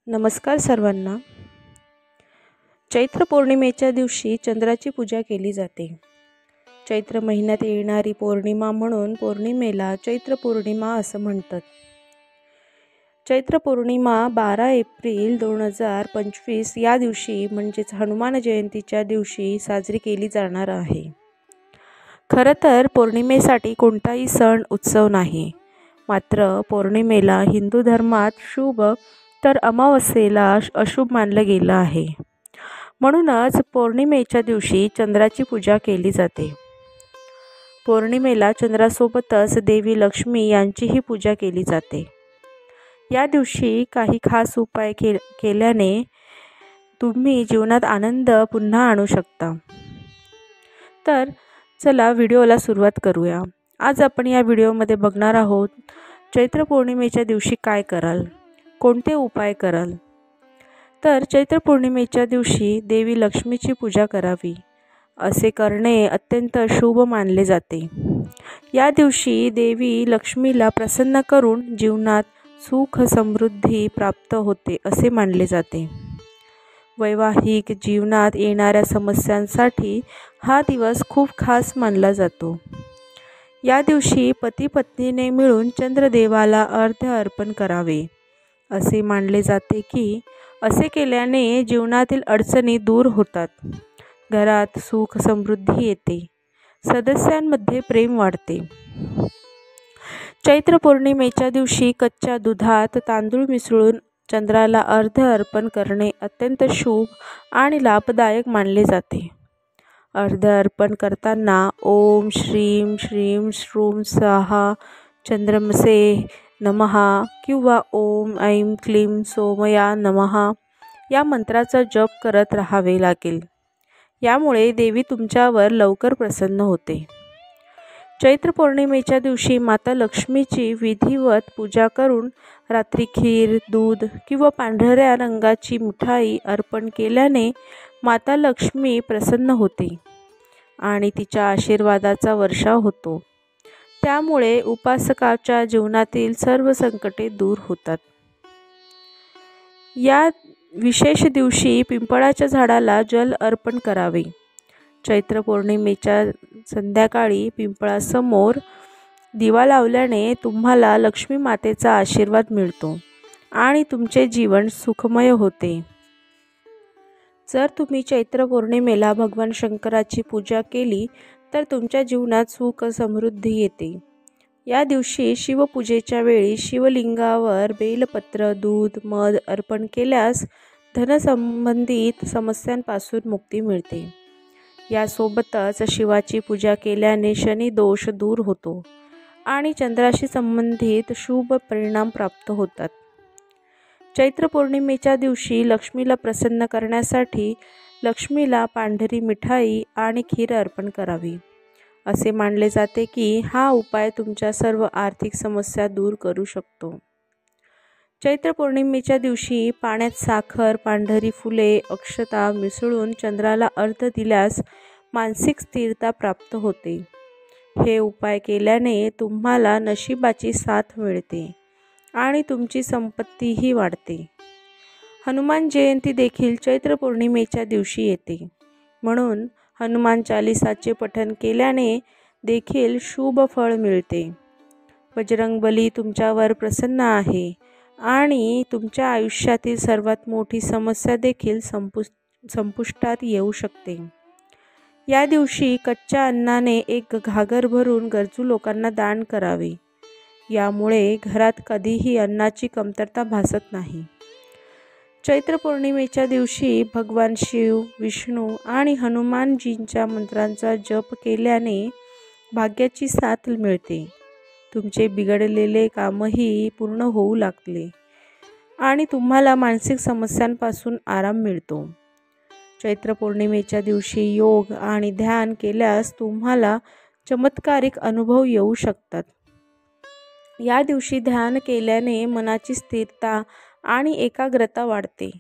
नमस्कार सर्वांना। चैत्र पौर्णिमेच्या दिवशी चंद्राची पूजा केली जाते। चैत्र महिन्यात येणारी पौर्णिमा म्हणून पौर्णिमेला चैत्र पौर्णिमा असं म्हणतात। चैत्र पौर्णिमा 12 एप्रिल 2025 या दिवशी म्हणजेच हनुमान जयंतीच्या दिवशी साजरी केली जाणार आहे। खरं तर पौर्णिमेसाठी कोणताही सण उत्सव नाही, मात्र पौर्णिमेला हिंदू धर्मात शुभ तर अमावस्येला अशुभ मानलं गेलं आहे। म्हणूनच पौर्णिमेच्या दिवशी चंद्राची पूजा केली जाते। पौर्णिमेला चंद्रासोबतच देवी लक्ष्मी यांचीही पूजा केली जाते। या दिवशी काही खास उपाय केल्याने तुम्ही जीवनात आनंद पुन्हा आणू शकता। तर चला व्हिडिओला सुरुवात करूया। आज आपण या व्हिडिओमध्ये बघणार आहोत चैत्र पौर्णिमेच्या दिवशी काय कराल, कोणते उपाय कराल। तर चैत्र पौर्णिमेच्या दिवशी देवी लक्ष्मीची पूजा करावी। असे करणे अत्यंत शुभ मानले जाते। या दिवशी देवी लक्ष्मीला प्रसन्न करून जीवनात सुख समृद्धी प्राप्त होते असे मानले जाते। वैवाहिक जीवनात येणाऱ्या समस्यांसाठी हा दिवस खूप खास मानला जातो। या दिवशी पती पत्नीने मिळून चंद्रदेवाला अर्घ्य अर्पण करावे असे मानले जाते की असे केल्याने जीवनातील अडचणी दूर होतात, घरात सुख समृद्धी येते, सदस्यांमध्ये प्रेम वाढते। चैत्र पौर्णिमेच्या दिवशी कच्च्या दुधात तांदूळ मिसळून चंद्राला अर्घ्य अर्पण करणे अत्यंत शुभ आणि लाभदायक मानले जाते। अर्घ्य अर्पण करताना ओम श्रीं श्रीं श्रूं स्वाहा चंद्रमसे नमः किंवा ओम ऐं क्लीं सोमया नमः या मंत्राचा जप करत राहावे लागेल। यामुळे देवी तुमच्यावर लवकर प्रसन्न होते। चैत्र पौर्णिमेच्या दिवशी माता लक्ष्मीची विधिवत पूजा करून रात्री खीर, दूध किंवा पांढऱ्या रंगाची मिठाई अर्पण केल्याने माता लक्ष्मी प्रसन्न होते आणि तिच्या आशीर्वादाचा वर्षाव होतो। त्यामुळे उपासकाच्या जीवनातील सर्व संकटे दूर होतात। या विशेष दिवशी पिंपळाच्या झाडाला जल अर्पण करावे। चैत्र पौर्णिमेच्या संध्याकाळी पिंपळासमोर दिवा लावल्याने तुम्हाला लक्ष्मी मातेचा आशीर्वाद मिळतो आणि तुमचे जीवन सुखमय होते। जर तुम्ही चैत्र पौर्णिमेला भगवान शंकराची पूजा केली तर तुमच्या जीवनात सुख समृद्धी येते। या दिवशी शिवपूजेच्या वेळी शिवलिंगावर बेलपत्र, दूध, मध अर्पण केल्यास धनसंबंधित समस्यांपासून मुक्ती मिळते। यासोबतच शिवाची पूजा केल्याने शनी दोष दूर होतो आणि चंद्राशी संबंधित शुभ परिणाम प्राप्त होतात। चैत्र पौर्णिमेच्या दिवशी लक्ष्मीला प्रसन्न करण्यासाठी लक्ष्मीला पांढरी मिठाई आणि खीर अर्पण करावी। असे मानले जाते की हा उपाय तुमच्या सर्व आर्थिक समस्या दूर करू शकतो। चैत्र पौर्णिमेच्या दिवशी पाण्यात साखर, पांढरी फुले, अक्षता मिसळून चंद्राला अर्घ्य दिल्यास मानसिक स्थिरता प्राप्त होते। हे उपाय केल्याने तुम्हाला नशिबाची साथ मिळते आणि तुमची संपत्तीही वाढते। हनुमान जयंती देखील चैत्र पौर्णिमेच्या दिवशी येते, म्हणून हनुमान चालीसाचे पठण केल्याने देखील शुभ फळ मिळते। बजरंगबली तुमच्यावर प्रसन्न आहे आणि तुमच्या आयुष्यातील सर्वात मोठी समस्या देखील संपुष्टात येऊ शकते। या दिवशी कच्च्या अन्नाने एक घागर भरून गरजू लोकांना दान करावे। यामुळे घरात कधीही अन्नाची कमतरता भासत नाही। चैत्र पौर्णिमेच्या दिवशी भगवान शिव, विष्णू आणि हनुमानजींच्या मंत्रांचा जप केल्याने भाग्याची साथ मिळते। तुमचे बिघडलेले कामही पूर्ण होऊ लागले आणि तुम्हाला मानसिक समस्यांपासून आराम मिळतो। चैत्र पौर्णिमेच्या दिवशी योग आणि ध्यान केल्यास तुम्हाला चमत्कारिक अनुभव येऊ शकतात। या दिवशी ध्यान केल्याने मनाची स्थिरता आणि एकाग्रता वाढते।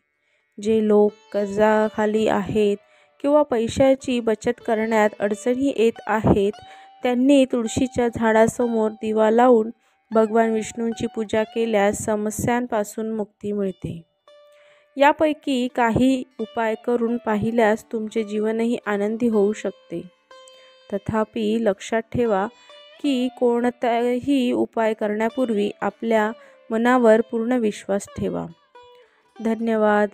जे लोक कर्जाखाली आहेत किंवा पैशाची बचत करण्यात अडचणी येत आहेत, त्यांनी तुळशीच्या झाडासमोर दिवा लावून भगवान विष्णूंची पूजा केल्यास समस्यांपासून मुक्ती मिळते। यापैकी काही उपाय करून पाहिल्यास तुमचे जीवनही आनंदी होऊ शकते. तथापि लक्षात ठेवा की कोणताही उपाय करण्यापूर्वी आपल्या मनावर पूर्ण विश्वास ठेवा. धन्यवाद.